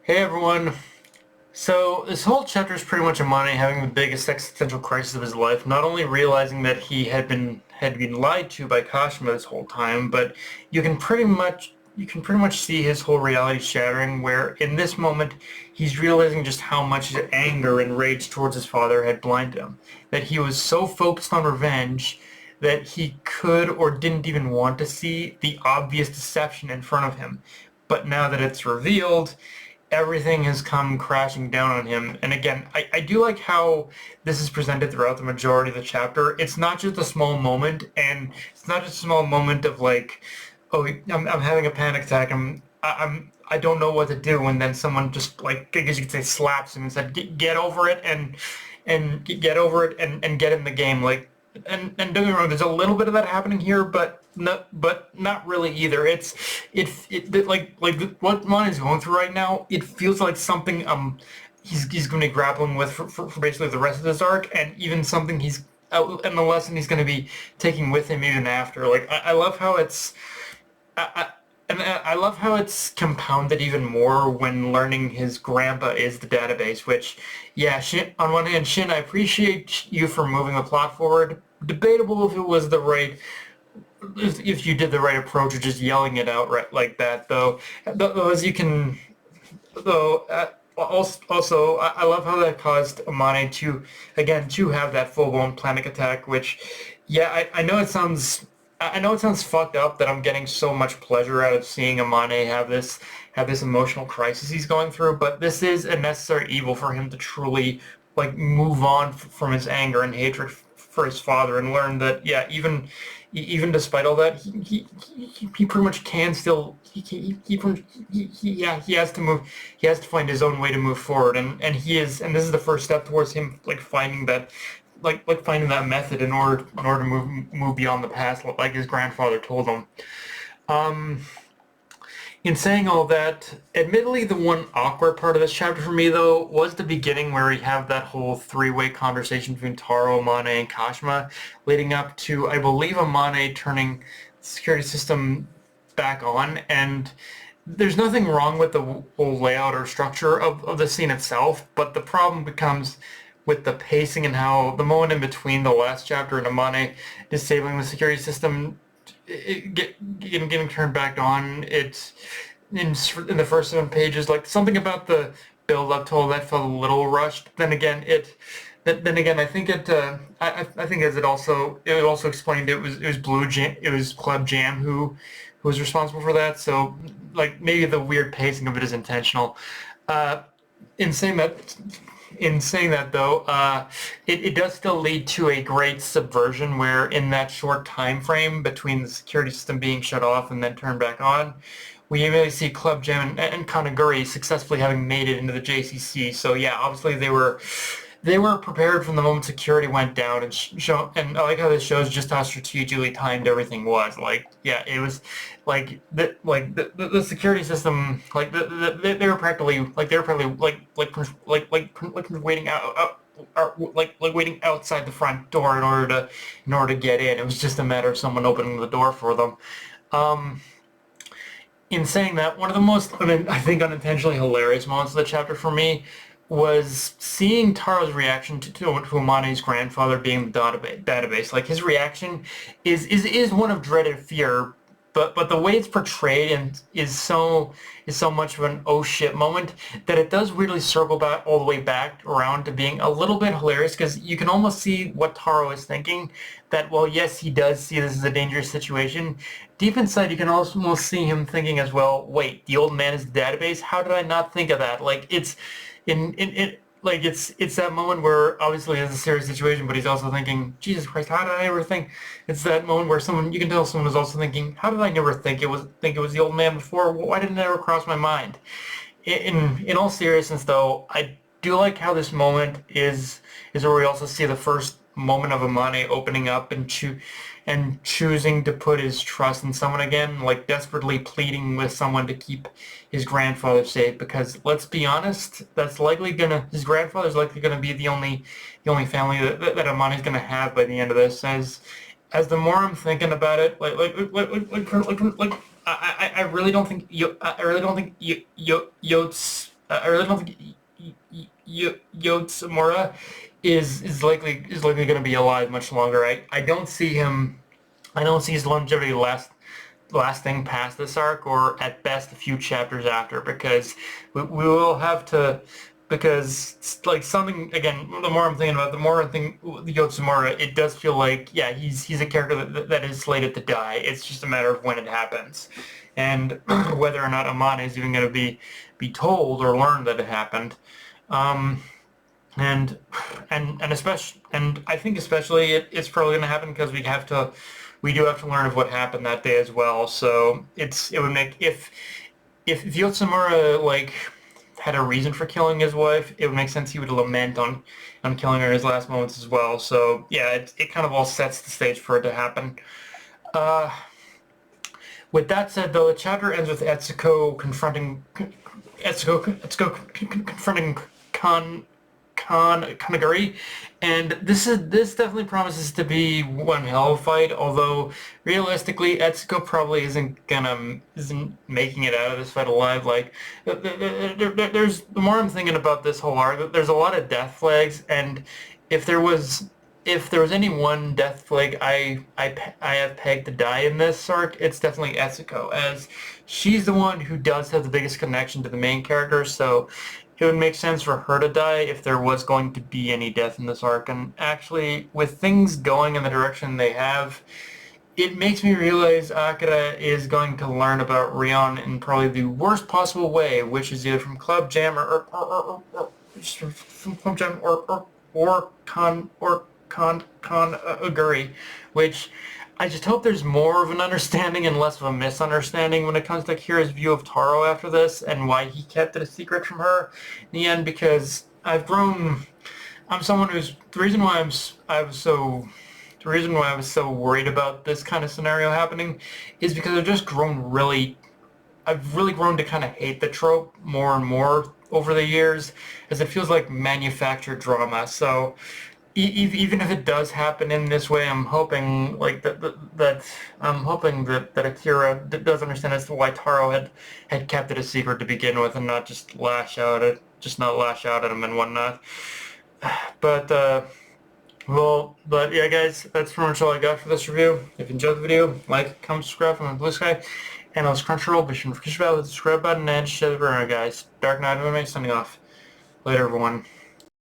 Hey everyone. So this whole chapter is pretty much Amane having the biggest existential crisis of his life, not only realizing that he had been lied to by Kashima this whole time, but you can pretty much see his whole reality shattering where in this moment he's realizing just how much his anger and rage towards his father had blinded him. That he was so focused on revenge that he could or didn't even want to see the obvious deception in front of him. But now that it's revealed, everything has come crashing down on him. And again, I do like how this is presented throughout the majority of the chapter. It's not just a small moment, and it's not just a small moment of like, oh, I'm having a panic attack. I don't know what to do, and then someone just like I guess you could say slaps him and said, Get over it and get over it and get in the game." Like, and don't get me wrong, there's a little bit of that happening here, but not really either. Like what Mon is going through right now. It feels like something he's going to be grappling with for basically the rest of this arc, and even something and the lesson he's going to be taking with him even after. Like I love how it's I, I love how it's compounded even more when learning his grandpa is the database, which, yeah, on one hand, Shin, I appreciate you for moving the plot forward. Debatable if it was the right, if you did the right approach of just yelling it out right like that, though. Though as you can, though, also, I love how that caused Amane to, again, to have that full-blown panic attack, which, yeah, I know it sounds fucked up that I'm getting so much pleasure out of seeing Amane have this emotional crisis he's going through, but this is a necessary evil for him to truly like move on from his anger and hatred for his father and learn that yeah, even despite all that, he pretty much can still yeah, he has to find his own way to move forward, and this is the first step towards him like finding that finding that method in order to move beyond the past, like his grandfather told him. Um, in saying all that, admittedly, the one awkward part of this chapter for me, though, was the beginning where we have that whole three-way conversation between Taro, Amane, and Kashima, leading up to, I believe, Amane turning the security system back on, and there's nothing wrong with the whole layout or structure of the scene itself, but the problem becomes with the pacing and how the moment in between the last chapter and Amane disabling the security system getting turned back on. It's in the first 7 pages, like something about the build up to all that felt a little rushed. Then again, I think I think as it also explained it was it was Club Jam who was responsible for that. So like maybe the weird pacing of it is intentional. Uh, in saying that, though, it does still lead to a great subversion where in that short time frame between the security system being shut off and then turned back on, we immediately see Club Jam and Kanaguri successfully having made it into the JCC. So yeah, obviously they were prepared from the moment security went down, and I like how this shows just how strategically timed everything was. Like, yeah, it was the security system, like they were practically waiting out, waiting outside the front door in order to get in. It was just a matter of someone opening the door for them. Um, in saying that, one of the most, I think, unintentionally hilarious moments of the chapter for me was seeing Taro's reaction to Amane's grandfather being the database. Like his reaction is one of dreaded fear, but the way it's portrayed and is so much of an oh shit moment that it does weirdly circle back all the way back around to being a little bit hilarious because you can almost see what Taro is thinking. That well, yes, he does see this as a dangerous situation. Deep inside, you can almost see him thinking as well. Wait, the old man is the database. How did I not think of that? Like it's that moment where obviously it's a serious situation, but he's also thinking, Jesus Christ, how did I ever think? It's that moment where you can tell someone is also thinking, how did I never think it was the old man before? Why didn't it ever cross my mind? In all seriousness, though, I do like how this moment is where we also see the first moment of Amane opening up and choosing to put his trust in someone again, like desperately pleading with someone to keep his grandfather safe. Because let's be honest, his grandfather's likely gonna be the only family that Amane's gonna have by the end of this. As the more I'm thinking about it, I really don't think Yotes I really don't think Yotsumura is likely going to be alive much longer. I don't see him. I don't see his longevity lasting past this arc, or at best a few chapters after, because we will have to, because like something again. The more I'm thinking about, it, the more I think Yotsumura, it does feel like yeah, he's a character that is slated to die. It's just a matter of when it happens, and whether or not Amane is even going to be told or learn that it happened. Um, and and especially and I think especially it's probably going to happen because we do have to learn of what happened that day as well. So it would make if Yotsumura like had a reason for killing his wife, it would make sense he would lament on killing her in his last moments as well. So yeah, it kind of all sets the stage for it to happen. Uh, with that said, though, the chapter ends with Etsuko confronting Kanaguri, and this definitely promises to be one hell of a fight. Although realistically, Etsuko probably isn't making it out of this fight alive. Like there's the more I'm thinking about this whole arc, there's a lot of death flags, and if there was if there was any one death flag I have pegged to die in this arc, it's definitely Etsuko, as she's the one who does have the biggest connection to the main character, so it would make sense for her to die if there was going to be any death in this arc. And actually, with things going in the direction they have, it makes me realize Akira is going to learn about Rion in probably the worst possible way, which is either from Club Jam or just from Club Jam or Aguri, which I just hope there's more of an understanding and less of a misunderstanding when it comes to Kira's view of Taro after this and why he kept it a secret from her in the end, because I'm someone who's, the reason why I was so worried about this kind of scenario happening is because I've really grown to kind of hate the trope more and more over the years, as it feels like manufactured drama. So even if it does happen in this way, I'm hoping like that Akira does understand as to why Taro had kept it a secret to begin with, and not not lash out at him and whatnot. But but yeah, guys, that's pretty much all I got for this review. If you enjoyed the video, like, comment, subscribe from the Blue Sky, and I'll Crunchyroll. Be sure to push the subscribe button and share the burner, guys. Dark Knight MMA signing off. Later, everyone.